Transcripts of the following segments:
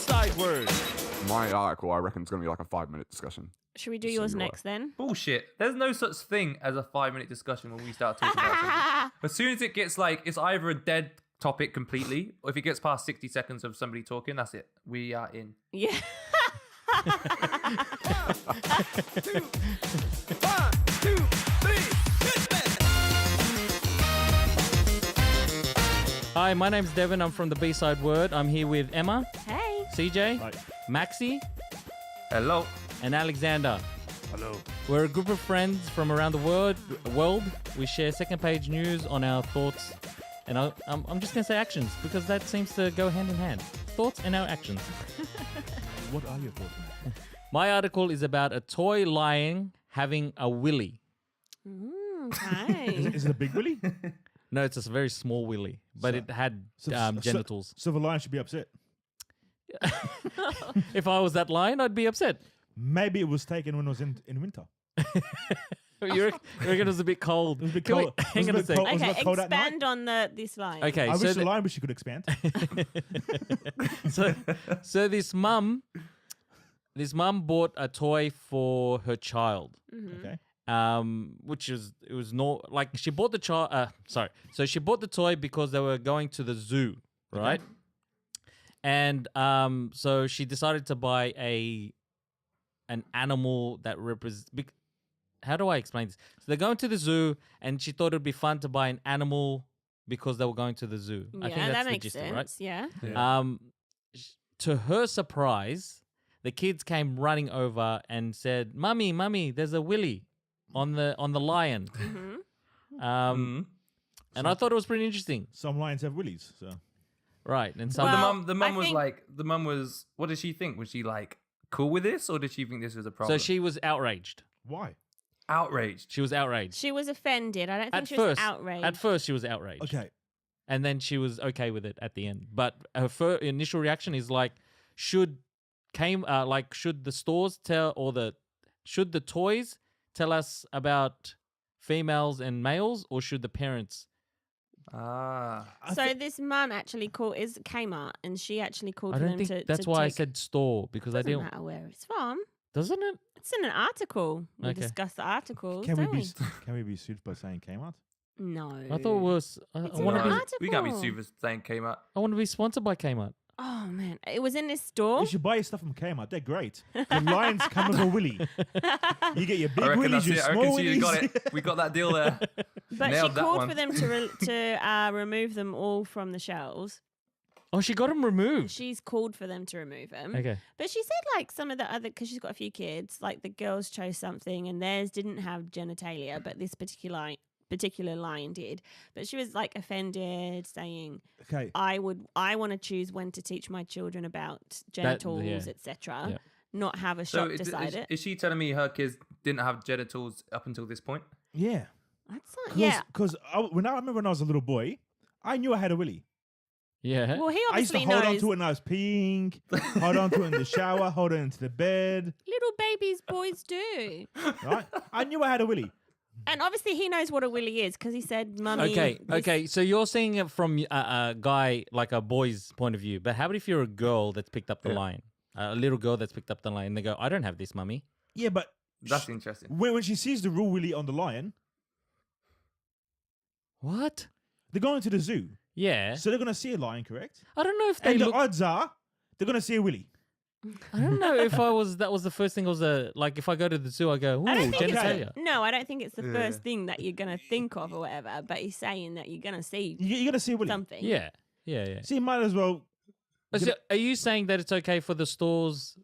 B-side word. My article, I reckon, is going to be like a 5-minute discussion. Should we do yours next then? Bullshit. There's no such thing as a 5-minute discussion when we start talking about something. As soon as it gets like, it's either a dead topic completely, or if it gets past 60 seconds of somebody talking, that's it. We are in. Yeah. 1, 2, 3. Hi, my name's Devin. I'm from the B-side word. I'm here with Emma, Hey. CJ, Hi. Maxie, Hello. and Alexander. Hello. We're a group of friends from around the world. We share second-page news on our thoughts, and I'm just going to say actions because that seems to go hand in hand. Thoughts and our actions. What are your thoughts, man? My article is about a toy lion having a willy. Okay. Is it a big willy? No, it's a very small willy, but it had genitals. So the lion should be upset. If I was that lion, I'd be upset. Maybe it was taken when it was in winter. You reckon it was a bit cold? It was a bit Can we- cold. hang on a second. Was it Okay, cold at night? expand on this line. Okay, I so wish the lion wish she could expand. so this mum bought a toy for her child. Okay. Which is like she bought the child. So she bought the toy because they were going to the zoo, right? Okay. And so she decided to buy an animal that represents. How do I explain this? So they're going to the zoo, and she thought it'd be fun to buy an animal because they were going to the zoo. Yeah, I think that's that the makes gist, sense. right? Yeah. To her surprise, the kids came running over and said, "Mummy, there's a willy on the lion." And I thought it was pretty interesting. Some lions have willies, so. Right. And some Well, the mum I was think- like, what did she think? Was she like cool with this, or did she think this was a problem? so she was outraged. Why? outraged. She was outraged. She was offended. I don't think At she was first, outraged. At first, she was outraged. Okay. And then she was okay with it at the end. But her initial reaction is like, should the stores tell, or should the toys tell us about females and males, or should the parents? So this mum actually is Kmart, and she actually called I for don't them think to. that's to why I take- said store, because I Doesn't didn't. matter where it's from. Doesn't it? It's in an article. We Okay. discussed the article. Can don't we be sued by saying Kmart? No. I thought it was. I It's want an to be. article. We can't be sued for saying Kmart. I want to be sponsored by Kmart. Oh man, it was in this store. You should buy your stuff from Kmart. They're great. The lions come with a willy. You get your big I reckon willies, that's your it. I small reckon you got willies. it. We got that deal there. But she Nailed that called one. for them to remove them all from the shelves. Oh, she got them removed. She's called for them to remove them. Okay. But she said like some of the other, because she's got a few kids, like the girls chose something and theirs didn't have genitalia, but this particular lion did. But she was like offended, saying, Okay. I want to choose when to teach my children about genitals, yeah. etc. Yeah. Not have a So shop decide it. is she telling me her kids didn't have genitals up until this point? Yeah. That's not, yeah. Because I remember when I was a little boy, I knew I had a willy. Yeah. Well, he I used to obviously hold on knows. to it when I was peeing, hold on to it in the shower, hold it into the bed. Little babies, boys do. Right? I knew I had a willy. And obviously he knows what a willy is because he said, Mummy. Okay, this-" okay. So you're seeing it from a guy, like a boy's point of view. But how about if you're a girl that's picked up the lion? A little girl that's picked up the lion. They go, I don't have this, Mummy. Yeah, but That's interesting. when she sees the real willy on the lion, What? they're going to the zoo. Yeah. So they're going to see a lion, correct? I don't know if they And look. the odds are they're going to see a willy. I don't know if that was the first thing. Was like if I go to the zoo, I go, ooh, I don't think genitalia. no, I don't think it's the first thing that you're going to think of or whatever, but he's saying that you're going to see You're going to see a willy. something. Yeah, yeah. So you might as well. So are you saying that it's okay for the stores?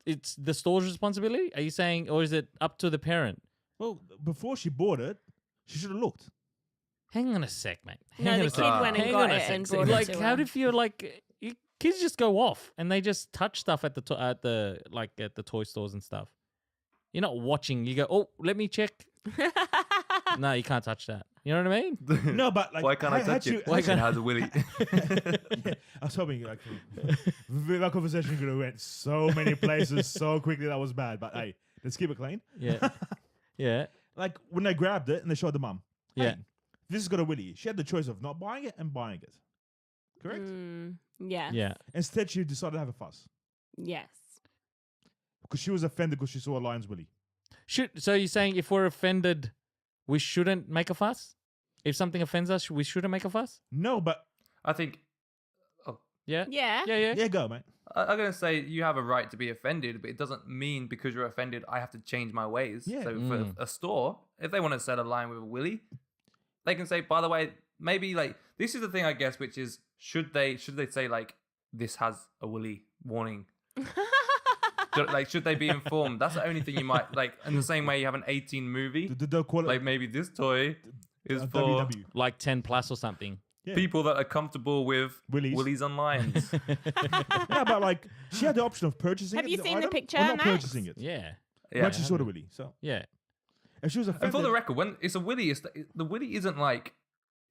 It's the store's responsibility? Are you saying, or is it up to the parent? Well, before she bought it, she should have looked. Hang on a sec, mate. No, the kid went and Hang got on a it sec. and brought Like, it to how her. do you like? Kids just go off and they just touch stuff at the toy stores and stuff. You're not watching. You go, oh, let me check. No, you can't touch that. You know what I mean? No, but like, Why can't I touch it? Why can't it has a willy? Yeah, I was hoping like that conversation could have went so many places so quickly. That was bad, but hey, let's keep it clean. Yeah, yeah, Like when they grabbed it and they showed the mum, hey, yeah. this has got a willy. She had the choice of not buying it and buying it. correct? Yeah. Yeah. Instead, she decided to have a fuss Yes. because she was offended because she saw a lion's willy. So you're saying if we're offended, we shouldn't make a fuss? If something offends us, we shouldn't make a fuss? No, but I think Yeah. Yeah. Yeah. yeah, go, mate. I'm gonna say you have a right to be offended, but it doesn't mean because you're offended I have to change my ways. Yeah. So for a store, if they want to sell a line with a willy, they can say, by the way, maybe like this is the thing I guess, which is should they say like this has a willy warning? Like should they be informed? That's the only thing you might like. In the same way you have an 18 movie, They'll call it like maybe this toy is for WW. Like 10 plus or something. Yeah. people that are comfortable with Willies. willies on lions. Yeah, but like she had the option of purchasing Have it. you seen the item picture, or not Max? purchasing it. Yeah. Yeah. When she saw the willy. So Yeah. if she was And offended, for the record, when it's a willy, the willy isn't like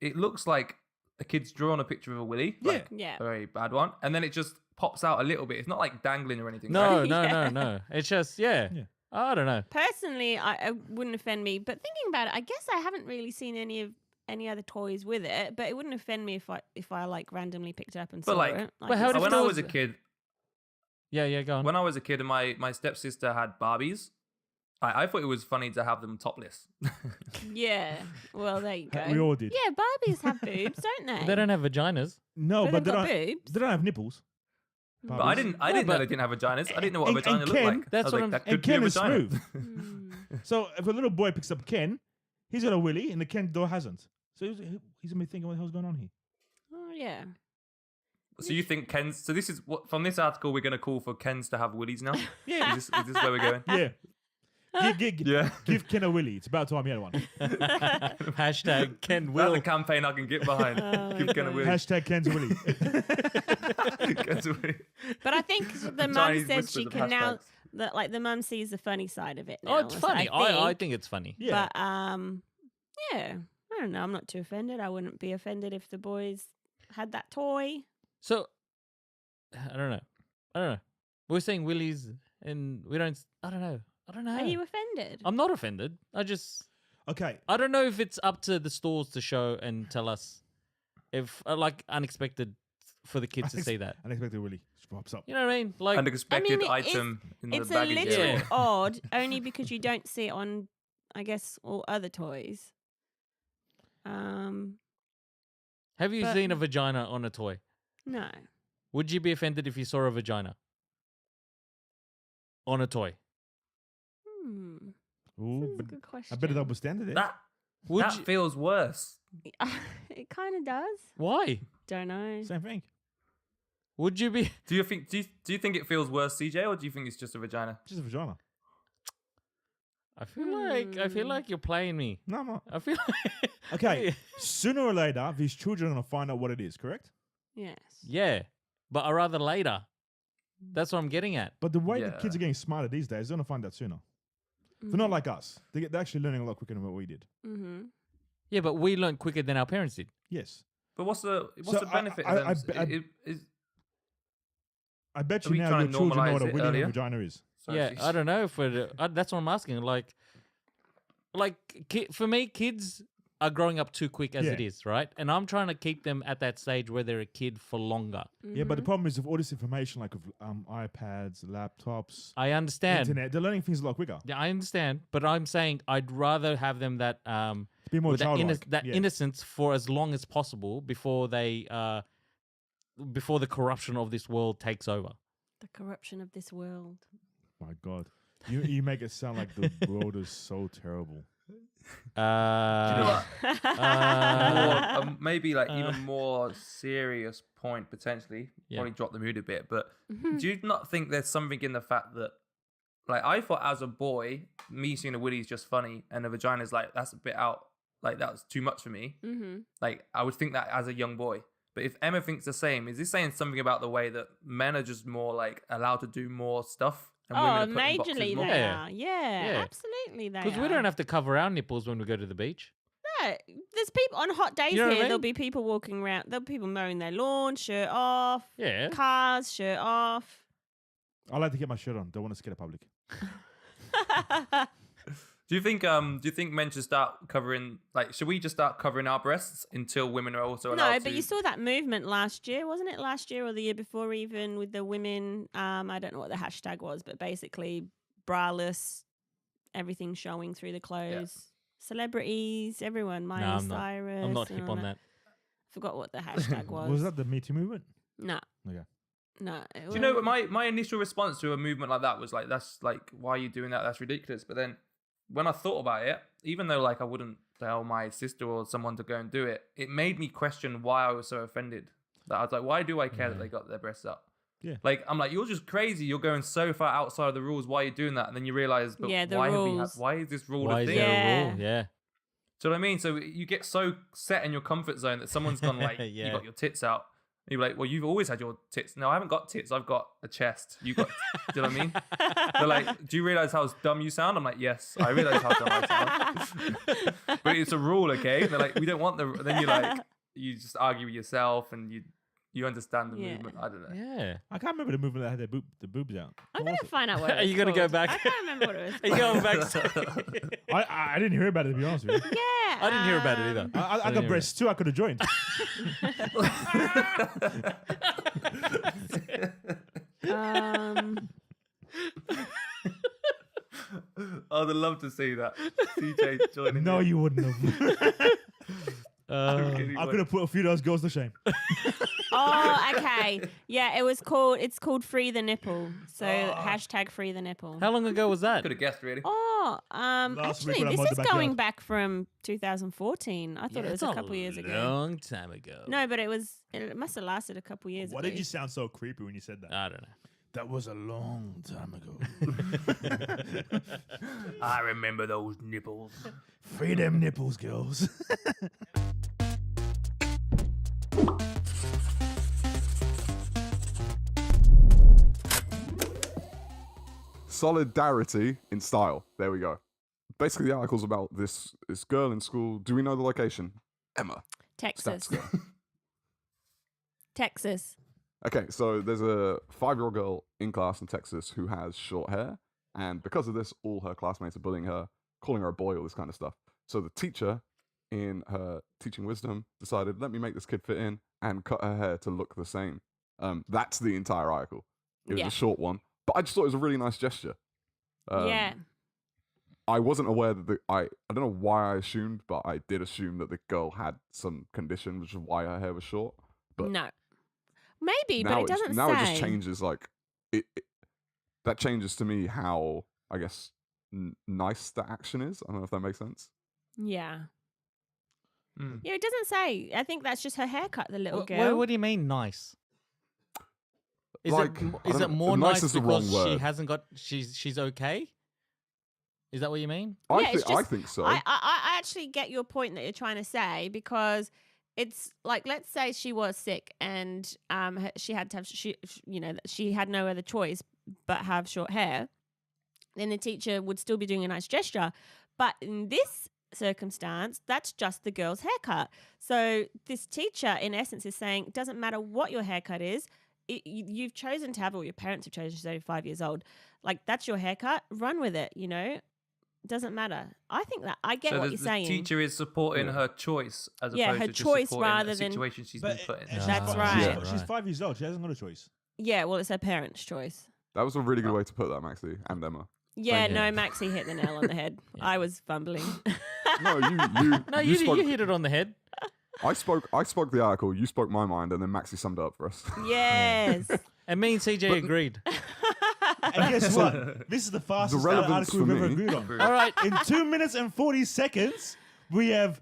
it looks like a kid's drawn a picture of a willy, like Yeah. a very bad one, and then it just pops out a little bit. It's not like dangling or anything. No, right? no. It's just, yeah. Yeah. I don't know. Personally, I wouldn't offend me, but thinking about it, I guess I haven't really seen any other toys with it, but it wouldn't offend me if I like randomly picked it up and But, saw like- it. But how it's- if When there I was- was a kid, Yeah, go on. when I was a kid, and my stepsister had Barbies, I thought it was funny to have them topless. Yeah. Well, there you go. we all did. Yeah, Barbies have boobs, don't they? They don't have vaginas. No, But but they've got boobs. they don't have nipples. But I didn't know but- they didn't have vaginas. I didn't know what a And vagina looked Ken- like. That's I was what like, I'm- that And could be a Ken is vagina. smooth. Hmm. So if a little boy picks up Ken, he's got a willy, and the Ken door hasn't. So he's gonna be thinking, what the hell's going on here? Oh, yeah. So you think Ken's? So this is what from this article we're going to call for Kens to have willies now. Yeah, Is this where we're going? yeah. Yeah. Give Ken a willy. It's about time he had one. Hashtag Ken That's Will. a campaign I can get behind. Oh, Give Ken a God. willy. Hashtag Ken's willy. Ken's a willy. But I think the mum Chinese says she whispers of can now hashtags. that like the mum sees the funny side of it. Oh, Now, it's so funny. I think it's funny. Yeah. But yeah, I don't know. I'm not too offended. I wouldn't be offended if the boys had that toy. So, I don't know. We're saying willies and we don't, I don't know. Are you offended? I'm not offended. I Okay. don't know if it's up to the stores to show and tell us if, like, unexpected for the kids to see that. Unexpected willy just pops up. You know what I mean? Like, Unexpected it is- item in the It's a baggage little area. Yeah. odd, only because you don't see it on, I guess, all other toys. have you but- seen a vagina on a toy? No. Would you be offended if you saw a vagina on a toy? Hmm. Ooh, This is a but good question. I better double standard it. That Would that you, feels worse. It kind of does. why? Don't know. Same thing. Would you be? Do you think it feels worse, CJ, or do you think it's just a vagina? Just a vagina. I feel like you're playing me. No, I'm not. I feel Okay. Sooner or later, these children are going to find out what it is, correct? Yes. Yeah, but I rather later. That's what I'm getting at. But the way the Yeah. kids are getting smarter these days, they're going to find out sooner. They're not like us. They're actually learning a lot quicker than what we did. Mm-hmm. Yeah, but we learned quicker than our parents did. Yes. But what's the So benefit I- of them? I bet Are you we now trying your to children know normalise what a it willy and a earlier? vagina is. sorry, Yeah, geez. I don't know if that's what I'm asking. Like for me, kids are growing up too quick as Yeah. it is, right? And I'm trying to keep them at that stage where they're a kid for longer. Yeah, but the problem is with all this information, like of iPads, laptops, I understand. internet, they're learning things a lot quicker. Yeah, I understand, but I'm saying I'd rather have them that Be more with that, childlike. Yeah. innocence for as long as possible before they before the corruption of this world takes over. The corruption of this world. My God. You make it sound like the world is so terrible. Do you know what? Uh, Maybe like even more serious point potentially. Yeah. Probably drop the mood a bit, but do you not think there's something in the fact that, like, I thought as a boy, me seeing a willy is just funny, and a vagina is like that's a bit out, like that's too much for me. Mm-hmm. Like I would think that as a young boy. But if Emma thinks the same, is this saying something about the way that men are just more like allowed to do more stuff? And Oh, women are put in boxes majorly more? they Yeah. are. Yeah, Yeah. absolutely they are. Because we don't have to cover our nipples when we go to the beach. No, there's people on hot days You know what I here. There'll mean? be people walking around. There'll be people mowing their lawn, shirt off. Yeah. Cars, shirt off. I like to get my shirt on. Don't want to scare the public. Do you think men should start covering, like, should we just start covering our breasts until women are also allowed No, to? but you saw that movement last year, wasn't it? Last year or the year before, even with the women. I don't know what the hashtag was, but basically braless, everything showing through the clothes. Celebrities, everyone. Miley I'm not. Cyrus. I'm not and hip all on that. Forgot what the hashtag was. Was that the Me Too movement? No. Okay. No. Do you know what my initial response to a movement like that was like, that's like, why are you doing that? That's ridiculous. But then when I thought about it, even though like I wouldn't tell my sister or someone to go and do it, it made me question why I was so offended. That I was like, why do I care that they got their breasts up? Yeah. Like, I'm like, you're just crazy. You're going so far outside of the rules. Why are you doing that? And then you realize, but Yeah, the why rules. why is this rule Why a is thing? there a Yeah. rule? Yeah. Do you know what I mean? So you get so set in your comfort zone that someone's gone like, Yeah. you got your tits out. And you're like, well, you've always had your tits. No, I haven't got tits. I've got a chest. You got, do you know what I mean? They're like, do you realize how dumb you sound? I'm like, yes, I realize how dumb I sound. But it's a rule, okay? They're like, we don't want the, then you're like, you just argue with yourself and you understand the Yeah. movement. I don't know. Yeah. I can't remember the movement that had the boobs out. I'm What going was to it? find out what it Are you was gonna go called. back? I can't remember what it was Are you called. going back? I didn't hear about it, to be honest with you. Yeah. I didn't hear about it either. I got breasts too. I could have joined. I'd love to see that. CJ joining. No, in. you wouldn't have. Uh, Kidding, I but- could have put a few of those girls to shame. Oh, okay. Yeah, it's called Free the Nipple. So hashtag Free the Nipple. how long ago was that? Could have guessed, really. Oh, Last week actually, when I this mowed the is backyard. going back from 2014. I thought it was That's a couple years ago. long time ago. No, but it must have lasted a couple years. Why at did you least. sound so creepy when you said that? I don't know. That was a long time ago. I remember those nipples. Free them nipples, girls. Solidarity in style. There we go. Basically, the article's about this girl in school. Do we know the location? Emma. Texas? Stats girl. Texas. Okay, so there's a 5-year-old girl in class in Texas who has short hair, and because of this, all her classmates are bullying her, calling her a boy, all this kind of stuff. So the teacher, in her teaching wisdom, decided, let me make this kid fit in, and cut her hair to look the same. That's the entire article. It was Yeah. a short one, but I just thought it was a really nice gesture. Yeah. I wasn't aware that I don't know why I assumed, but I did assume that the girl had some condition, which is why her hair was short. But No. Maybe, now but it doesn't now say. it just changes. Like that changes to me how I guess nice the action is. I don't know if that makes sense. Yeah. Mm. Yeah, it doesn't say. I think that's just her haircut, the little girl. What do you mean nice? Is Like, it I is don't it know, more nice nice is the wrong because she word. hasn't got she's okay? Is that what you mean? Yeah, I it's just- think so. I actually get your point that you're trying to say, because it's like, let's say she was sick and she had to have she had no other choice but have short hair, then the teacher would still be doing a nice gesture. But in this circumstance, that's just the girl's haircut. So this teacher, in essence, is saying it doesn't matter what your haircut is. You've chosen to have, or your parents have chosen, she's only 5 years old. Like, that's your haircut. Run with it. Doesn't matter. I think that I get So what the you're saying. teacher is supporting Yeah. her choice as Yeah, opposed her to just choice supporting rather a than- situation she's been put in. she's That's fi- right. She's 5 years old. She hasn't got a choice. Yeah, well, it's her parents' choice. That was a really good way to put that, Maxie and Emma. Yeah, Thank you. no, Maxie hit the nail on the head. I was fumbling. No, you No, you spoke, you hit it on the head. I spoke the article. You spoke my mind, and then Maxie summed it up for us. Yes. And me and CJ agreed. And guess what? This is the fastest relevance article we've for ever me- agreed on. All right. In 2 minutes and 40 seconds, we have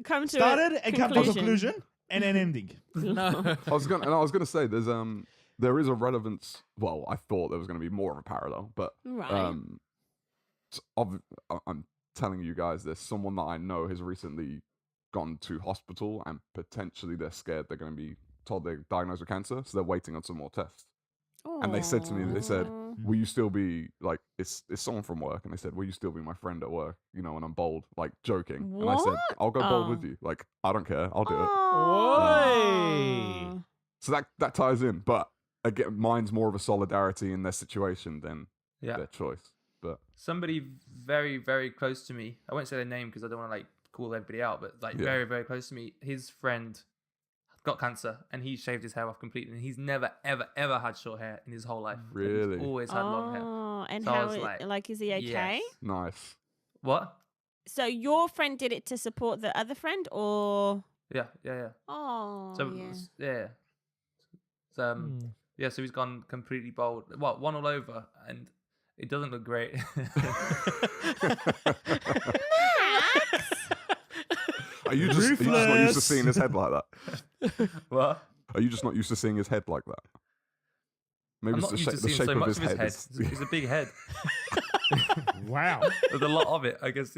Come to started a and come to a conclusion and an ending. No. I was gonna say there is a relevance. Well, I thought there was gonna be more of a parallel, but Right. I'm telling you guys this. Someone that I know has recently gone to hospital, and potentially they're scared they're going to be told they're diagnosed with cancer, so they're waiting on some more tests. And they said to me, they said, Aw. "Will you still be like?" It's someone from work, and they said, "Will you still be my friend at work?" And I'm bold, like joking. And I said, What? "I'll go bold Oh. with you. Like I don't care. I'll do it." Aw. So that ties in, but again, mine's more of a solidarity in their situation than Yeah. their choice. but somebody very, very close to me. I won't say their name because I don't want to like call everybody out, but like Yeah. very, very close to me. His friend got cancer and he shaved his hair off completely, and he's never, ever, ever had short hair in his whole life. Like, Really? he's always had long hair. Oh, and So I how? was like, Is he okay? Yes. nice. What? So your friend did it to support the other friend, or Yeah, yeah, yeah. oh, So yeah. yeah. So yeah, so he's gone completely bald. Well, one all over, and it doesn't look great. Are you just not used to Ruthless. seeing his head like that? What? Are you just not used to seeing his head like that? Maybe I'm it's not the, used to the seeing shape so of much his of his head. head. is- It's a big head. Wow. There's a lot of it, I guess.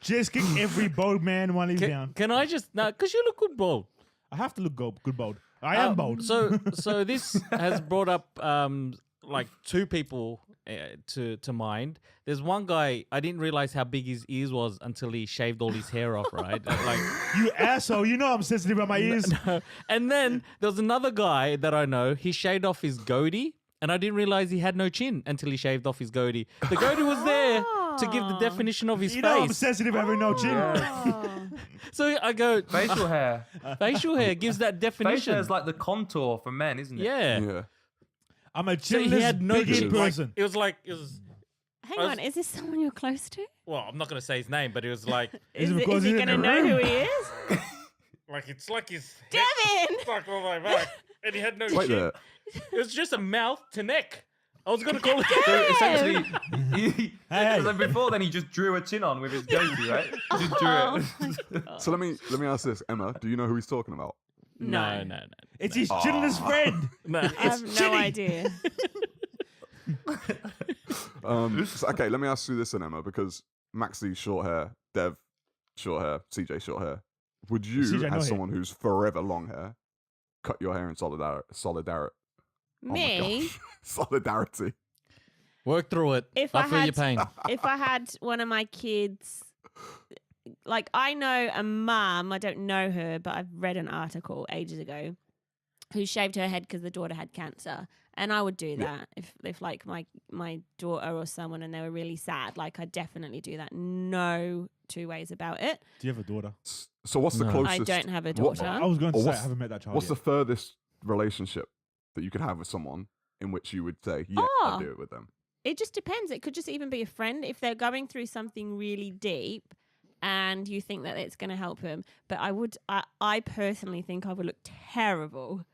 Just kick every bold man while he's down. Can I just because you look good bald. I have to look good bold. I am bold. So this has brought up like two people to mind. There's one guy I didn't realize how big his ears was until he shaved all his hair off. Right, like You asshole. You know I'm sensitive about my ears. no. And then there was another guy that I know. He shaved off his goatee, and I didn't realize he had no chin until he shaved off his goatee. The goatee was there to give the definition of his You know I'm face. sensitive having no chin. Oh. So I go, Facial hair. facial hair gives that Facial definition. hair is like the contour for men, isn't it? yeah. Yeah. I'm a So he chinless, had no big chin. person. It was. Hang I was- on, is this someone you're close to? Well, I'm not gonna say his name, but it was like, Is Is, it it, because is he he's in going to the know who room? he is? it's like his Devin! stuck all my back, and he had no Wait chin. there. It was just a mouth to neck. I was gonna call it. So essentially, Hey. so before then he just drew a chin on with his goatee, right? Just drew Oh it. my God. So let me ask this, Emma. Do you know who he's talking about? No. It's his chinless friend. No. I have no Chinny. idea. Okay, let me ask you this then, Emma, because Maxie short hair, Dev short hair, CJ short hair. Would you, CJ no hair. as someone who's forever long hair, cut your hair in solidarity? Me, Solidarity. Work through it. If I I feel your had- pain. if I had one of my kids, like I know a mum, I don't know her, but I've read an article ages ago who shaved her head because the daughter had cancer. And I would do that if like my daughter or someone and they were really sad. Like I'd definitely do that. No two ways about it. Do you have a daughter? So what's the No. closest? I don't have a what- daughter. I was going to Or say I what's- haven't met that child What's yet. the furthest relationship that you could have with someone in which you would say, yeah, Oh. I'd do it with them? It just depends. It could just even be a friend if they're going through something really deep and you think that it's going to help them. But I personally think I would look terrible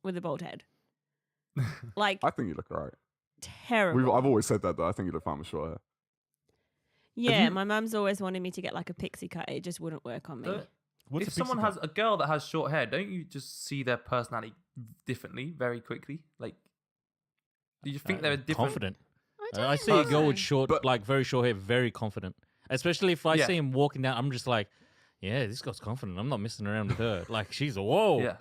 with a bald head. Like I think you look alright. terrible. I've always said that though. I think you look fine with short hair. Yeah, you- my mum's always wanted me to get like a pixie cut. It just wouldn't work on me. What's If a someone pixie has cut? a girl that has short hair, don't you just see their personality differently very quickly? Like, do you think they're a different? Confident. I don't I see a girl know. with short, But- like very short hair, very confident. Especially if I Yeah. see him walking down, I'm just like, yeah, this girl's confident. I'm not messing around with her. Like she's a whoa. Yeah.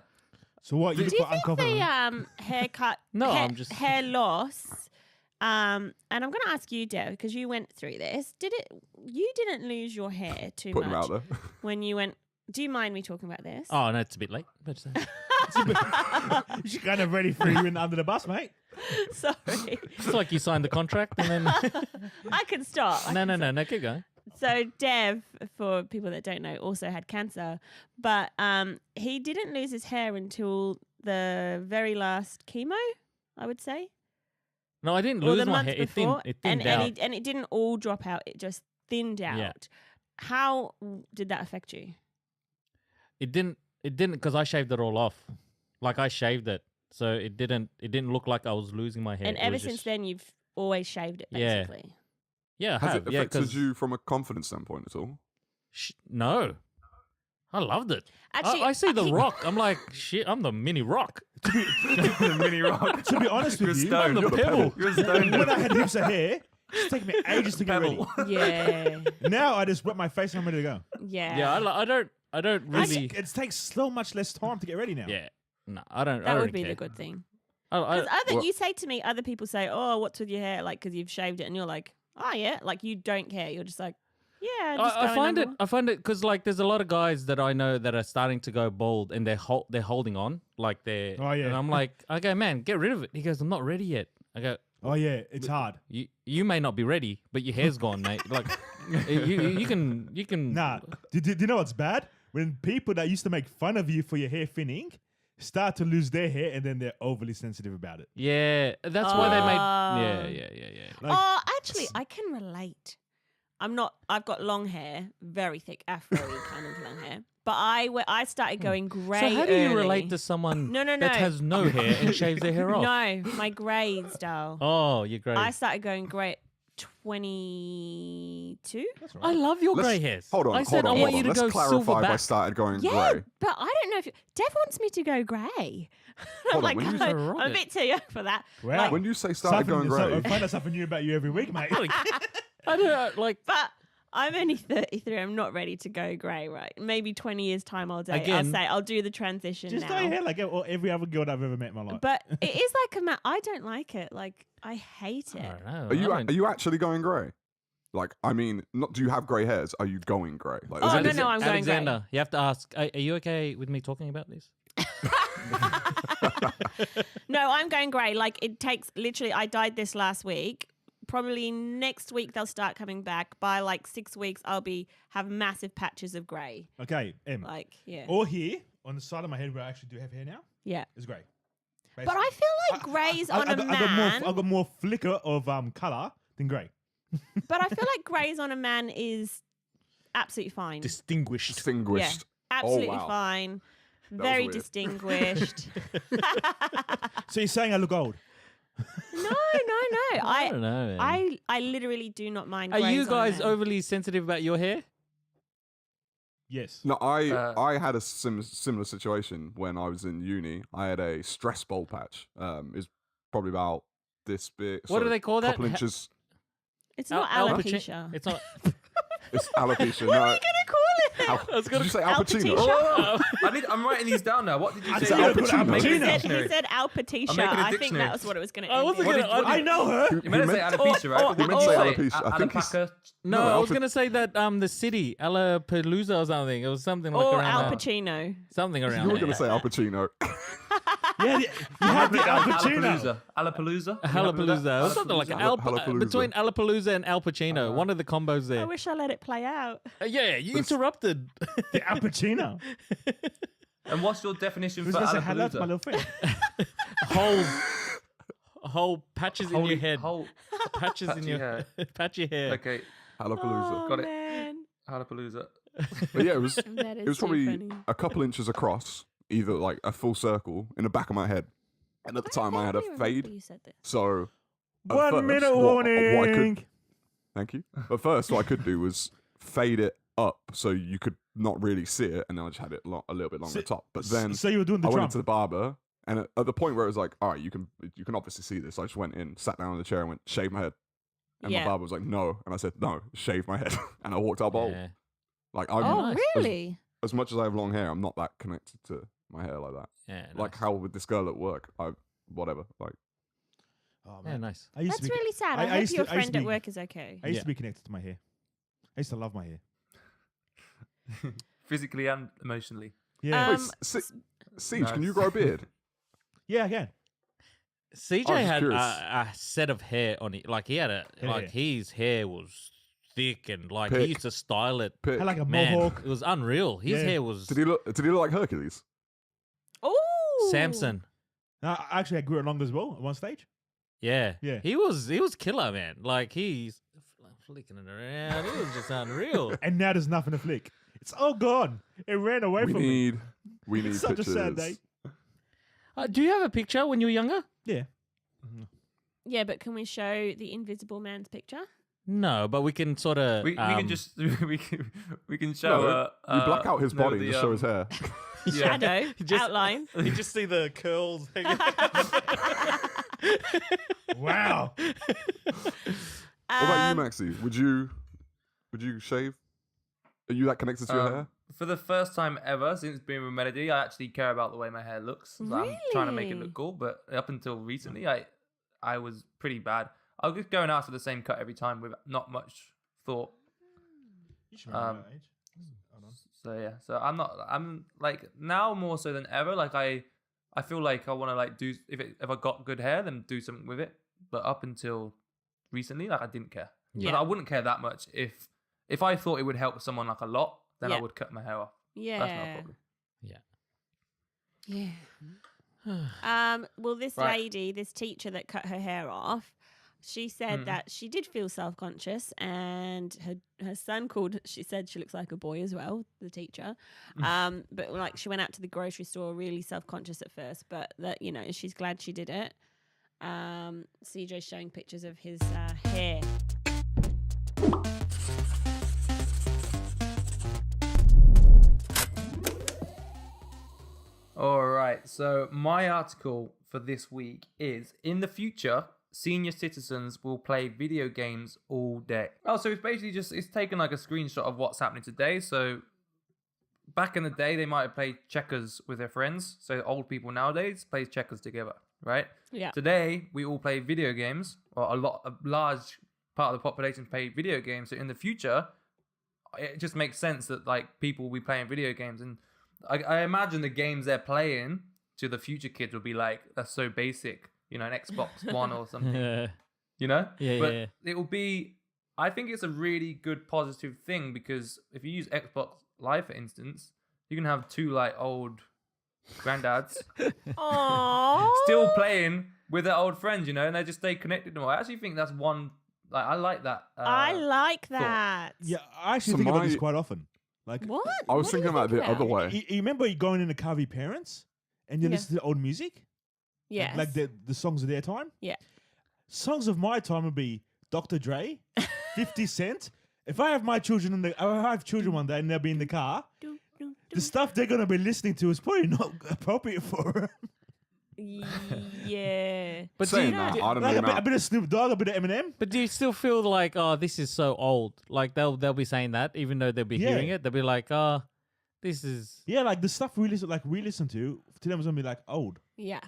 So what? You Do look you for think unconfident. the haircut? No, hair, I'm just- hair loss. And I'm going to ask you, Dev, because you went through this. You didn't lose your hair too Put them much out there. when you went. Do you mind me talking about this? Oh no, it's a bit late. But She's kind of ready for you in under the bus, mate. Sorry, it's like you signed the contract and then I can stop. no, keep going. So Dev, for people that don't know, also had cancer, but he didn't lose his hair until the very last chemo, I would say, No, I didn't or lose the my month hair. before, It thinned out. and it didn't all drop out; it just thinned out. Yeah. How did that affect you? It didn't because I shaved it all off. Like I shaved it, so it didn't look like I was losing my hair. And It ever was since just- then, you've always shaved it, Yeah. basically. yeah, I Has have. it Yeah, affected 'cause- you from a confidence standpoint at all? no, I loved it. Actually, I see the he- Rock. I'm like, shit. I'm the mini Rock. The mini rock. To be honest with you, Stone. I'm the You're the pebble. You're stoned. when I had heaps of hair, it's taken me ages to get ready. Pebble. Yeah, Now I just wet my face and I'm ready to go. yeah. Yeah, I don't really. It takes so much less time to get ready now. Yeah, no, I don't. I That don't would be care. the good thing. I- Because well- you say to me, other people say, "Oh, what's with your hair?" Like, because you've shaved it, and you're like, "Oh yeah," like you don't care. You're just like, "Yeah." Just I going find it. on." I find it because like there's a lot of guys that I know that are starting to go bald and they're holding on like they're. Oh, yeah. And I'm like, I go, man, get rid of it. He goes, I'm not ready yet. I go, Oh yeah, it's hard. You may not be ready, but your hair's gone, mate. Like you can. Nah, do you know what's bad? When people that used to make fun of you for your hair thinning start to lose their hair, and then they're overly sensitive about it. Yeah, that's why they made. Yeah. Like, Oh, actually, I can relate. I've got long hair, very thick afro kind of long hair. But I started going grey. So how do you early. relate to someone No. that has no hair and shaves their hair off? No, my grades, Dal. Oh, you're great. I started going grey at 22. that's I right. love your Let's- grey hairs. Hold on, I said hold on, I want hold you on. to Let's go silver clarify. I back. started going Yeah, grey. but I don't know if Dev wants me to go grey. I'm Hold on, like, when you say I'm a rocket- bit too young for that. Wow. Like, When you say started going grey, I find out something new about you every week, mate. I don't know, like but I'm only 33. I'm not ready to go grey, right? Maybe 20 years time I'll date. Again- I'll say I'll do the transition Just now. dye your hair like every other girl that I've ever met in my life. But it is like I don't like it. Like I hate I it. don't know. are you actually going grey? Like, I mean, not do you have grey hairs? Are you going grey? Like, Oh, is it- no, I'm going grey. Alexander, you have to ask. Are you okay with me talking about this? No, I'm going grey. Like it takes literally. I dyed this last week. Probably next week they'll start coming back. By like 6 weeks, I'll have massive patches of grey. Okay, Like yeah, or here on the side of my head where I actually do have hair now, yeah. it's grey. But I feel like grey's on a man. I got more flicker of color than grey. But I feel like grey's on a man is absolutely fine. Distinguished. distinguished? Absolutely wow. fine. was Very weird. distinguished. So you're saying I look old? No. I don't know. Man. I literally do not mind. Are greys you on a guys man. overly sensitive about your hair? Yes. No, I had a similar situation when I was in uni. I had a stress ball patch. It's probably about this big. What do they call that? Couple inches. It's not Alpaci- alopecia. It's not. It's alopecia. What no, are you gonna call it? Al- did you say Al Pacino? Alpacia? I'm writing these down now. What did you I say? said Al He Pacino. said, he said Alpatica. I'm making a I think dictionary. that was what it was going to I end wasn't in. gonna- I know her. You meant to say alopecia, right? He meant to say Say alopecia. I think he's- alpaca. No, No, I was Alpa- gonna say that the city, Alapalooza or something. It was something like Or around Al that. Pacino. Something around You were there. going to say Al Pacino. Yeah, you had the Al Pacino. Alapalooza. Alapalooza. Halapalooza. It was something like Halapalooza. between Alapalooza and Al Pacino. One of the combos I there. wish I let it play out. Yeah, you interrupted. The Al Pacino. And what's your definition Who's for gonna say hello to my Alapalooza? little friend? whole patches in your head. Whole Patches in patchy your hair. patchy hair. Okay, Halapalooza. Got it. Man. Alapalooza. But yeah, it was That it was is too probably funny. a couple inches across, either like a full circle in the back of my head. And at the time, I had a vaguely remember fade. You said this. So at 1 first, minute what I warning. could, thank you. At first, what I could do was fade it up so you could not really see it, and then I just had it a little bit along the top. But then So you were doing the I went Trump. into the barber, and at the point where it was like, all right, you can obviously see this. I just went in, sat down in the chair, and went shave my head. And Yeah. my barber was like, no, and I said no, shave my head, and I walked out bald. Yeah. Like I'm Oh, nice. really? as much as I have long hair, I'm not that connected to my hair like that. Yeah, Like nice. how with this girl at work, whatever. Like Oh, Yeah, man. nice. I used That's to be, really sad. I I, hope used to- your I used to friend at be- work is okay. I used Yeah. to be connected to my hair. I used to love my hair. Physically and emotionally. Yeah. wait, Um, Siege, can you nice. grow a beard? Yeah, again. CJ I was had curious. a set of hair on it. Like he had Yeah. his hair was thick and like Pick. he used to style it. Pick. I like a Man, mohawk. it was unreal. His Yeah. hair was Did he look like Hercules? Oh, Samson. I actually grew it long as well at one stage. Yeah. Yeah. He was killer, man. Like he's flicking it around. It was just unreal. And now there's nothing to flick. It's all gone. It ran away We from me. need It's such pictures. a sad day. Do you have a picture when you were younger? Yeah. Yeah, but can we show the Invisible Man's picture? No, but we can sort of. We can just we can show. No, you black out his no, body the, and just show his hair. Yeah. Shadow, Just- outline. you just see the curls. Wow. What about you, Maxie? Would you shave? Are you that connected to your hair? For the first time ever since being with Melody, I actually care about the way my hair looks. So I'm trying to make it Really? look cool, but up until recently, I was pretty bad. I was just going out for the same cut every time with not much thought. You should remember that age. Hold on. So yeah, so I'm like now more so than ever. Like I feel like I want to like do if I got good hair, then do something with it. but up until recently, like I didn't care. Yeah. But I wouldn't care that much if I thought it would help someone like a lot, then I Yeah. would cut my hair off. Yeah. That's not a problem. Yeah. Well, this Right. lady, this teacher that cut her hair off, she said that she did feel self-conscious, and her son called. She said she looks like a boy as well, the teacher. But like she went out to the grocery store really self-conscious at first, but that she's glad she did it. CJ's showing pictures of his hair. All right. So my article for this week is: in the future, senior citizens will play video games all day. Oh, so it's basically it's taken like a screenshot of what's happening today. So back in the day, they might have played checkers with their friends. So old people nowadays play checkers together, right? Yeah. Today, we all play video games, or a large part of the population play video games. So in the future, it just makes sense that like people will be playing video games, and I imagine the games they're playing to the future kids will be like, that's so basic, an Xbox One or something, Yeah. But Yeah. it will be, I think it's a really good positive thing, because if you use Xbox Live, for instance, you can have two like old granddads Aww. still playing with their old friends, and they just stay connected to them. I actually think that's one, like, I like that. I like that. Yeah, I actually So think about this my- quite often. Like, What? I was What do you thinking about think the other way. you remember you going in the car with your parents and you Yeah. listen to old music? Yes. Like the songs of their time? Yeah. Songs of my time would be Dr. Dre, 50 Cent. If I have my children I have children one day and they'll be in the car, Do, do, the do. stuff they're gonna be listening to is probably not appropriate for them. Yeah. But do Saying you, that, do- I don't Like really know. a bit of Snoop Dogg, a bit of Eminem. but do you still feel like, oh, this is so old? Like they'll be saying that, even though they'll be Yeah. hearing it, they'll be like, oh, this is. Yeah, like the stuff we listen to them is gonna be like old. Yeah.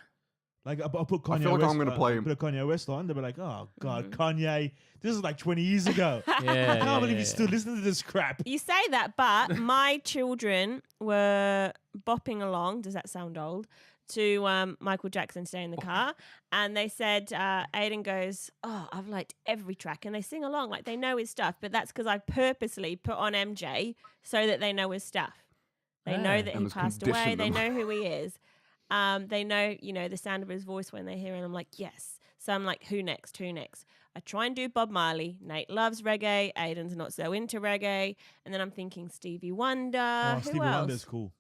Like I'll put Kanye I feel like West, I'm gonna play him. put a Kanye West on. They'll be like, "Oh God, Kanye, this is like 20 years ago. Yeah, I can't believe you still listen to this crap." You say that, but my children were bopping along. Does that sound old? To Michael Jackson, Stay in the Car. And they said, Aiden goes, "Oh, I've liked every track." And they sing along like they know his stuff. But that's because I purposely put on MJ so that they know his stuff. They know Ah. that And he it's passed away. conditioned They them. know who he is. They know, the sound of his voice when they hear it. I'm like, yes. So I'm like, who next? Who next? I try and do Bob Marley. Nate loves reggae. Aiden's not so into reggae. And then I'm thinking Stevie Wonder. Oh, who Stevie else? Wonder's cool.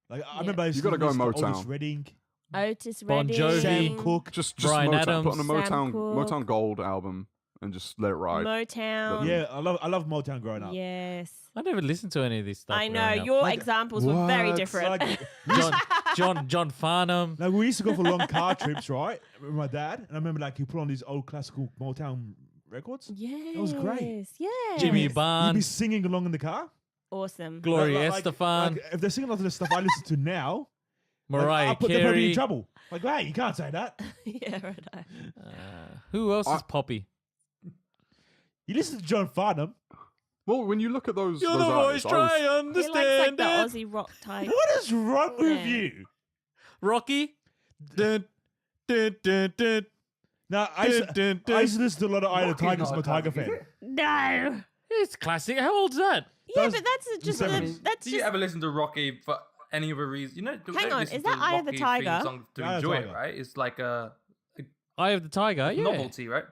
Like I Yeah. remember I used You to gotta go listen to Motown. Otis Redding, Otis Bon Redding. Jovi. Sam Cooke. Just Bryan Motown. Adams. Put on a Sam Cooke. Motown Gold album and just let it ride. Motown. Yeah, I love Motown growing up. Yes. I never listened to any of this stuff. I know. growing up. Your Like, examples were very what? different. Like, John Farnham. like we used to go for long car trips, right, with my dad, and I remember like he put on these old classical Motown records. Yes. was great. Yeah. Jimmy You'd be Barnes. singing along in the car. Awesome. Gloria Like, Estefan. if they're singing a lot of the stuff I listen to now, Mariah they're probably in Carey. trouble. Like, hey, you can't say that. Yeah, right. Who else I- is poppy? You listen to John Farnham. Well, when you look at those, You're those the voice, artists, I try was- He likes like understand the it. Aussie rock type. What is wrong with Yeah. you? Rocky. Dun, dun, dun, dun, Now, I dun, used dun, I dun. used to listen to a lot of Eye of the Rocky's Tiger 'cause I'm not a a Tiger classic, is fan. it? No. It's classic. How old's that? Yeah, Does- but that's just seven- the, that's Do you just ever listen to Rocky for any other reason? You know, Hang don't on, listen is that to Eye of the Rocky Tiger? theme song to Eye of the enjoy it, Tiger. right? It's like a Eye of the Tiger. Yeah. novelty, right?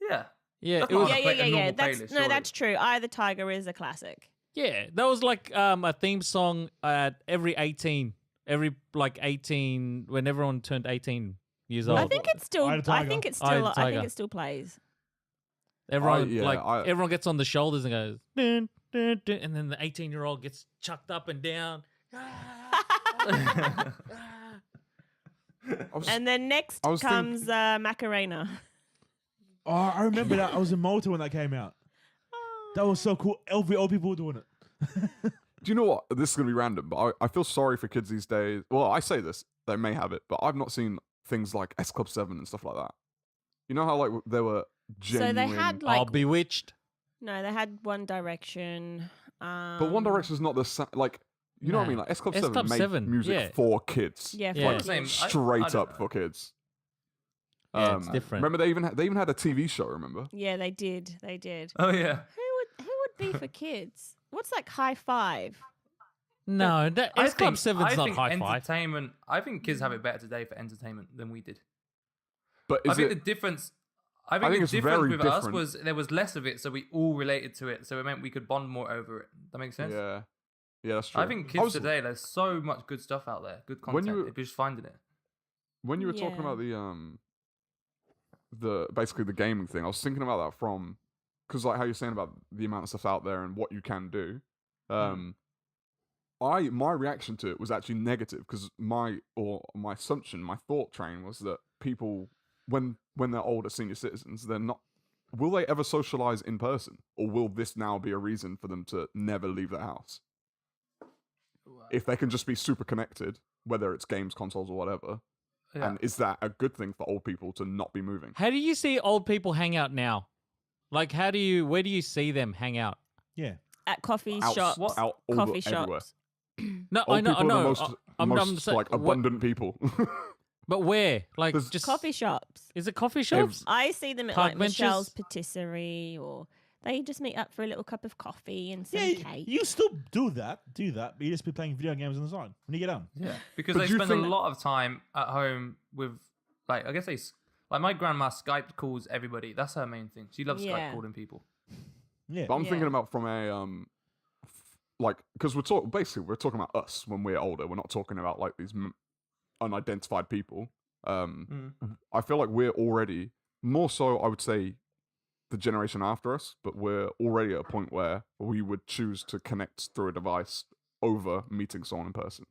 Yeah. Yeah. That's It not was, on a yeah. normal That's playlist, no, surely. that's true. Eye the Tiger is a classic. yeah. That was like a theme song at every 18. Every like 18 when everyone turned 18 years Well, I old. think it's still. Eye of the I Tiger. think it's Eye of still. the I think Tiger. it still plays. Everyone yeah, everyone gets on the shoulders and goes dun, dun, dun, and then the 18-year-old gets chucked up and down. I was- And then next I was comes Macarena. Oh, I remember that. I was in Malta when that came out. That was so cool. All people were doing it. Do you know what? This is going to be random, but I feel sorry for kids these days. Well, I say this, they may have it, but I've not seen things like S Club 7 and stuff like that. You know how like there were genuine... So they had Oh, like Bewitched. no, they had One Direction. But One Direction's not the like... You know what I Nah. mean? Like S Club S 7 Club made 7, music yeah. for kids. Yeah, Yeah. for Same. kids. I Straight don't up know. for kids. Yeah, it's different. Remember they even had a TV show. Remember? Yeah, they did. They did. Oh yeah. Who would be for kids? What's like high five? No, S Club 7's not high five. Entertainment. I think kids have it better today for entertainment than we did. But I is think it? the difference. I think the it's difference very with us different. was there was less of it, so we all related to it. So it meant we could bond more over it. That makes sense. Yeah, that's true. I think kids today, there's so much good stuff out there, good When content. you- If you're just finding it. When you were talking about the basically the gaming thing, I was thinking about that from because like how you're saying about the amount of stuff out there and what you can do. My reaction to it was actually negative because my assumption, my thought train was that people when they're older senior citizens, they're not. Will they ever socialize in person, or will this now be a reason for them to never leave their house? If they can just be super connected, whether it's games, consoles, or whatever, and is that a good thing for old people to not be moving? How do you see old people hang out now? Like, where do you see them hang out? Yeah. At coffee Out- shops. out all Coffee everywhere. shops. No, Old I know. people are the I'm most saying- like abundant people. But where? Like, There's just Coffee shops. Is it coffee shops? I see them at Park like benches? Michelle's Patisserie, or they just meet up for a little cup of coffee and some Yeah, cake. you still do that, but you just be playing video games on the side when you get home. Yeah, because But they do you spend a think- lot of time at home with, like, I guess like my grandma Skype calls everybody. That's her main thing. She loves Yeah. Skype calling people. Yeah. But I'm Yeah. thinking about from a like because we're talking about us when we're older. We're not talking about like these unidentified people. I feel like we're already more so. I would say the generation after us, but we're already at a point where we would choose to connect through a device over meeting someone in person.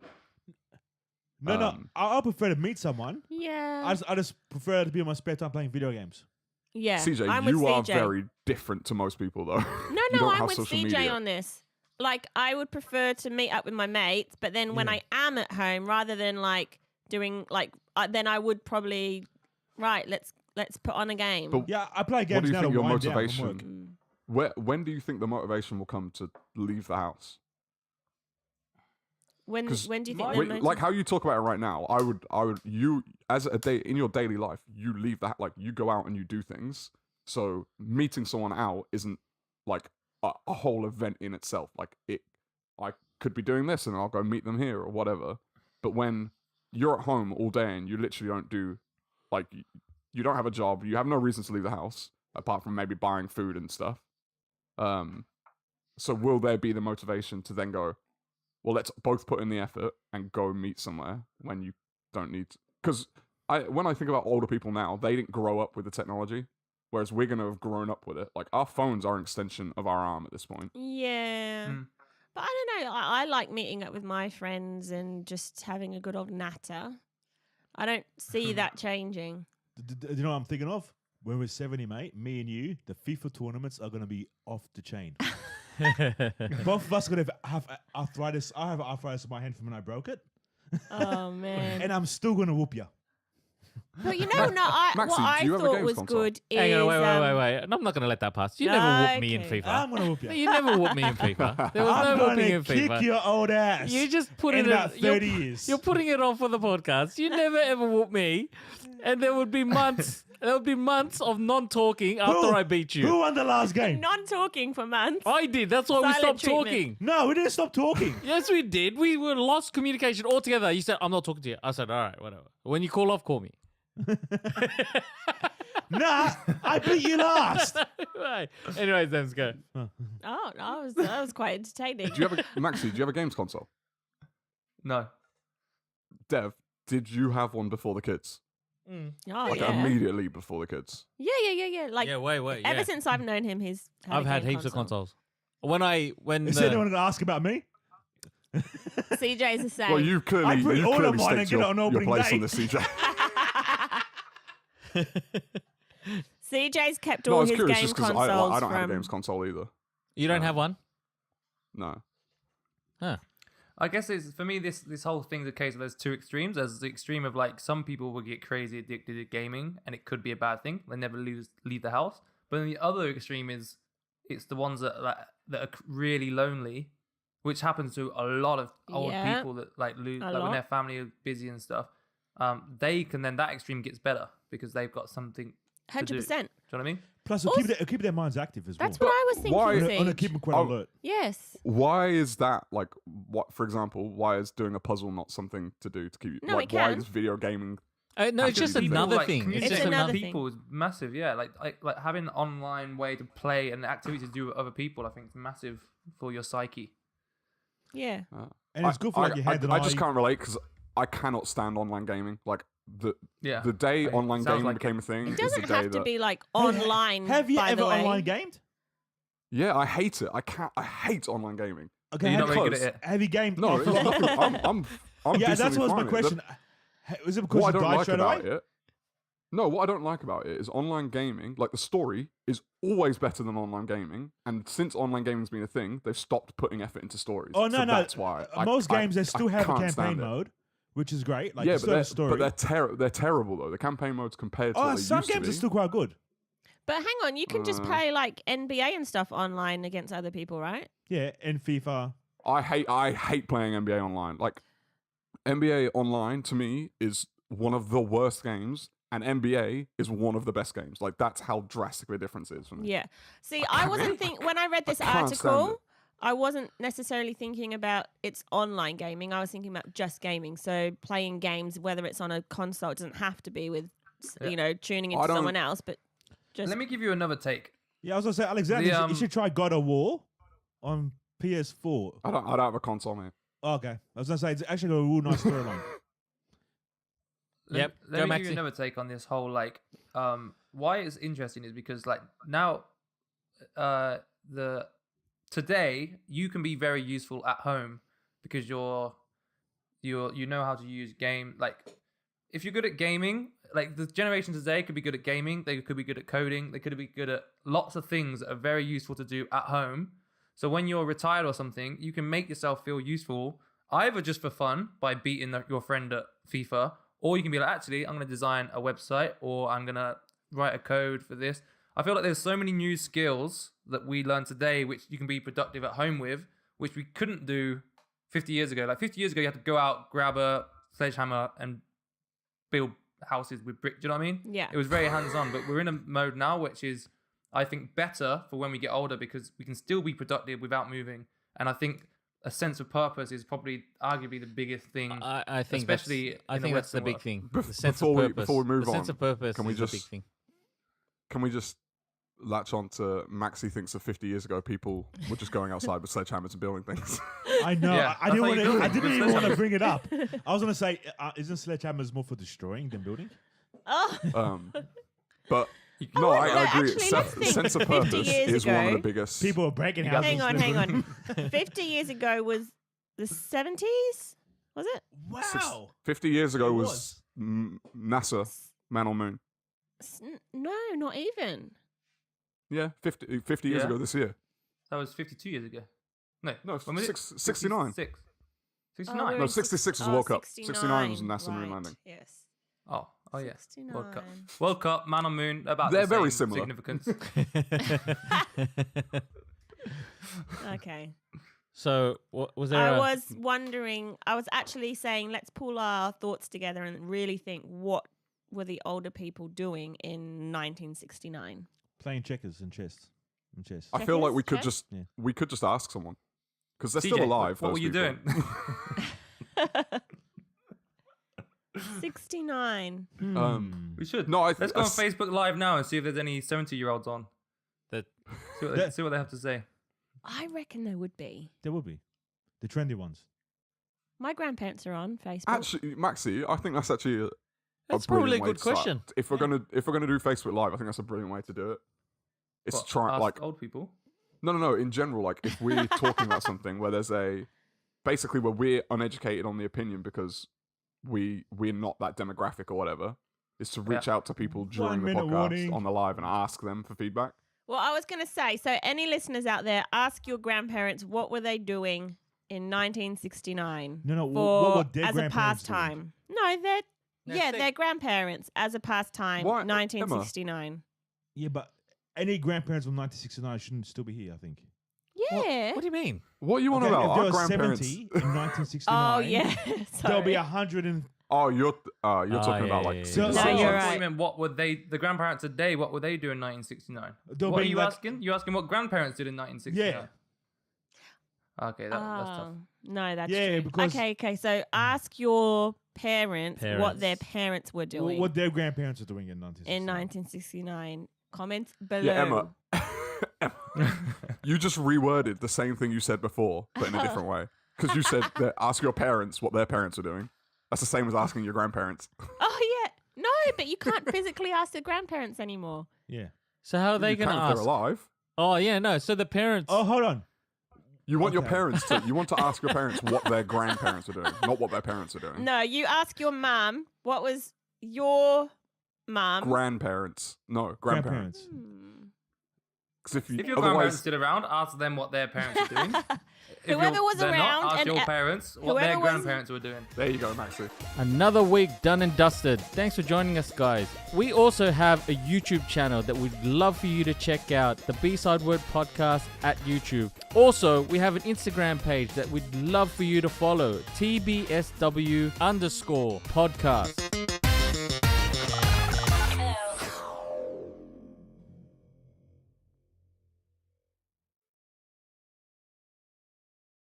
No, I prefer to meet someone. Yeah. I just prefer to be in my spare time playing video games. yeah. CJ, I'm with you are CJ. very different to most people, though. No, You don't I'm have with social CJ media. on this. Like, I would prefer to meet up with my mates, but then when Yeah. I am at home, rather than like doing like, then I would probably, right, let's put on a game. But Yeah, I play what games do you now think to your wind down from motivation? work. When do you think the motivation will come to leave the house? when 'cause do you think Wait, they're Like how you talk about it right now, I would you as a day in your daily life, you leave that like you go out and you do things. So meeting someone out isn't like a whole event in itself. Like I could be doing this and I'll go meet them here or whatever. But when you're at home all day and you literally don't do like you don't have a job, you have no reason to leave the house apart from maybe buying food and stuff. So will there be the motivation to then go, well, let's both put in the effort and go meet somewhere when you don't need to? Because when I think about older people now, they didn't grow up with the technology, whereas we're going to have grown up with it. Like, our phones are an extension of our arm at this point. Yeah. But I don't know. I like meeting up with my friends and just having a good old natter. I don't see that changing. Do you know what I'm thinking of? When we're 70, mate, me and you, the FIFA tournaments are going to be off the chain. Both of us are going to have arthritis. I have arthritis in my hand from when I broke it. Oh, man. And I'm still going to whoop you. But you know, what Maxie, I do you have a thought games was console? good is... Hang on, wait. I'm not going to let that pass. You never whooped me in Okay. FIFA. I'm going to whoop you. You never whooped me in FIFA. There was I'm no whooping going in to kick FIFA. your old ass. You just put in it about in, 30 years. You're putting it on for the podcast. You never ever whoop me, and there would be months. There would be months of non-talking after I beat you. Who won the last game? Non-talking for months. I did. That's why we Silent stopped treatment. talking. No, we didn't stop talking. Yes, we did. We were lost communication altogether. You said, "I'm not talking to you." I said, "All right, whatever." When you call off, call me. Nah, I beat you last. Right. Anyways, let's go. Oh, that was quite entertaining. Do you have Maxie, do you have a games console? No. Dev, did you have one before the kids? Oh, Like yeah. immediately before the kids? Yeah. Like, Yeah, wait. ever Yeah. since I've known him, he's had I've a had game heaps of console. consoles. When Is anyone going to ask about me? CJ's the same. Well, you clearly, I put you all of clearly mine and staked get it on your opening place day. on the CJ. CJ's kept No, I all was his curious game just because consoles I don't have a from... games console either. you don't have one, No. huh? I guess it's for me this whole thing's a case of there's two extremes. There's the extreme of like some people will get crazy addicted to gaming and it could be a bad thing. They never leave the house. But then the other extreme is it's the ones that are really lonely, which happens to a lot of old Yeah. people that like lose A like when lot. their family are busy and stuff. They can then that extreme gets better because they've got something to do. 100%. Do you know what I mean? Plus, it'll keep their minds active as well. That's what I was why- thinking. It'll Siege. keep them quite Oh, alert. Yes. Why is that like? What, for example, why is doing a puzzle not something to do to keep you? No, like, it why can. is video gaming? No, it's just People, another like, thing. It's communicating just It's with another another. thing. people is massive. Yeah, like having an online way to play and activities to do with other people. I think it's massive for your psyche. Yeah. And it's good for like your head and I just eye. can't relate because I cannot stand online gaming. Like Yeah. the day Like, online sounds gaming like became a thing. It is the doesn't day have to that- be like online. Have you by ever the way. online gamed? Yeah, I hate it. I hate online gaming. Okay, You're have, not very good close. at it. have you gamed? No, it's nothing. I'm yeah, that's decently what was my fine. question. Was it because What I you don't died like straight about away? it. No, what I don't like about it is online gaming. Like the story is always better than online gaming, and since online gaming's been a thing, they've stopped putting effort into stories. Oh no, so no. That's why Most games they I still have a can't campaign stand it. mode, which is great. Like Yeah, you still have a story. but they're terrible though. The campaign modes compared to what they some used to games be. are still quite good. But hang on, you can just play like NBA and stuff online against other people, right? Yeah, and FIFA. I hate playing NBA online. Like NBA online to me is one of the worst games, and NBA is one of the best games. Like that's how drastic the difference is for me. Yeah. See, I wasn't when I read this can't stand article, it. I wasn't necessarily thinking about it's online gaming. I was thinking about just gaming. So playing games, whether it's on a console, it doesn't have to be with, tuning into I don't- someone else, but just. Let me give you another take. Yeah, I was gonna say, Alexander, you should try God of War on PS4. I don't have a console, man. Oh, okay, I was gonna say it's actually got a real nice storyline. Yep, Let go, me give Maxie. you another take on this whole why it's interesting is because like now today you can be very useful at home because you know how to use game. Like if you're good at gaming, like the generation today could be good at gaming, they could be good at coding, they could be good at lots of things that are very useful to do at home. So when you're retired or something, you can make yourself feel useful either just for fun by beating your friend at FIFA, or you can be like, actually, I'm going to design a website or I'm going to write a code for this. I feel like there's so many new skills that we learn today which you can be productive at home with, which we couldn't do 50 years ago. Like 50 years ago, you had to go out, grab a sledgehammer and build houses with brick. Do you know what I mean? Yeah. It was very hands-on, but we're in a mode now which is, I think, better for when we get older because we can still be productive without moving. And I think a sense of purpose is probably arguably the biggest thing. I think especially I in the think that's the Western big world. thing. Bef- The sense before of we- purpose. before we move the sense on, of purpose can we is the just- big thing. Can we just latch on to Maxie thinks that 50 years ago people were just going outside with sledgehammers and building things. I know. Yeah, I that's didn't how want you to. build I it, didn't with even want to sledgehammers. bring it up. I was gonna say, isn't sledgehammers more for destroying than building? Oh. But Oh, no, wait, I wait, agree. actually, let's think. Sense of 50 purpose years is one of the ago, biggest. People are breaking You got- houses. Hang on. 50 years ago was the 70s? Was it? Wow. 50 years ago It was NASA, Man on Moon. No, not even. Yeah, 50 years Yeah. ago this year. That was 52 years ago. No, No, when was it? 69. 66. Oh, 69. we're No, in 66 was World Cup. 69 was NASA moon right, landing. Yes. Oh yeah. 69. World Cup. World Cup, Man on Moon, about They're the very same similar. significance. Okay. So, was there? I was wondering, I was actually saying, let's pull our thoughts together and really think what were the older people doing in 1969? Playing checkers and chess. And chess. I feel like we could Checkers? just Yeah. ask someone because they're CJ, still alive. What those were you people. doing? 69. we should. No, Let's go on Facebook Live now and see if there's any 70-year-olds on. That See what they have to say. I reckon there would be. There will be the trendy ones. My grandparents are on Facebook. Actually, Maxie, I think that's actually a That's brilliant probably a way good to start. question. If we're gonna do Facebook Live, I think that's a brilliant way to do it. It's What, try ask like old people. no. In general, like if we're talking about something where there's basically where we're uneducated on the opinion because we're not that demographic or whatever, is to reach out to people during the 1 minute podcast warning. on the live and ask them for feedback. Well, I was going to say, so any listeners out there, ask your grandparents what were they doing in 1969 No, for, what were their as a grandparents doing? pastime. No, they're They're their grandparents as a pastime. Why, Emma? 1969. Yeah, but any grandparents from 1969 shouldn't still be here. I think. Yeah. What do you mean? What are you on Okay, about? if there Our was grandparents. 70 in 1969, Oh yeah. there'll be Sorry. 100 and Oh, you're talking about yeah, like. yeah, senior yeah. No, citizens. you're I right. thought you meant what would they, the grandparents today, what would they do in 1969? They'll What are be you like- asking? You're asking what grandparents did in 1969? Yeah. Okay, that's tough. No, that's Yeah, true. because- Okay. So ask your parents what their Parents. parents were doing What their grandparents are doing in 1969. in 1969. Comment below. Yeah, Emma. You just reworded the same thing you said before, but in a different way. Because you said that ask your parents what their parents are doing. That's the same as asking your grandparents. Oh yeah. No, but you can't physically ask the grandparents anymore. Yeah. So how are they You going to can if ask? they're alive. Oh yeah, no. So the parents. Oh, hold on. You want your Okay. parents to. You want to ask your parents what their grandparents are doing, not what their parents are doing. No, you ask your mum what was your mum. Grandparents. No, grandparents. Grandparents. Because if you If your grandparents otherwise, still around, ask them what their parents are doing. If Whoever was they're around not, ask and your e- parents what their whoever was- grandparents were doing. there you go, Maxie. Another week done and dusted. Thanks for joining us, guys. We also have a YouTube channel that we'd love for you to check out, the B-Side Word Podcast at YouTube. Also, we have an Instagram page that we'd love for you to follow, TBSW_podcast.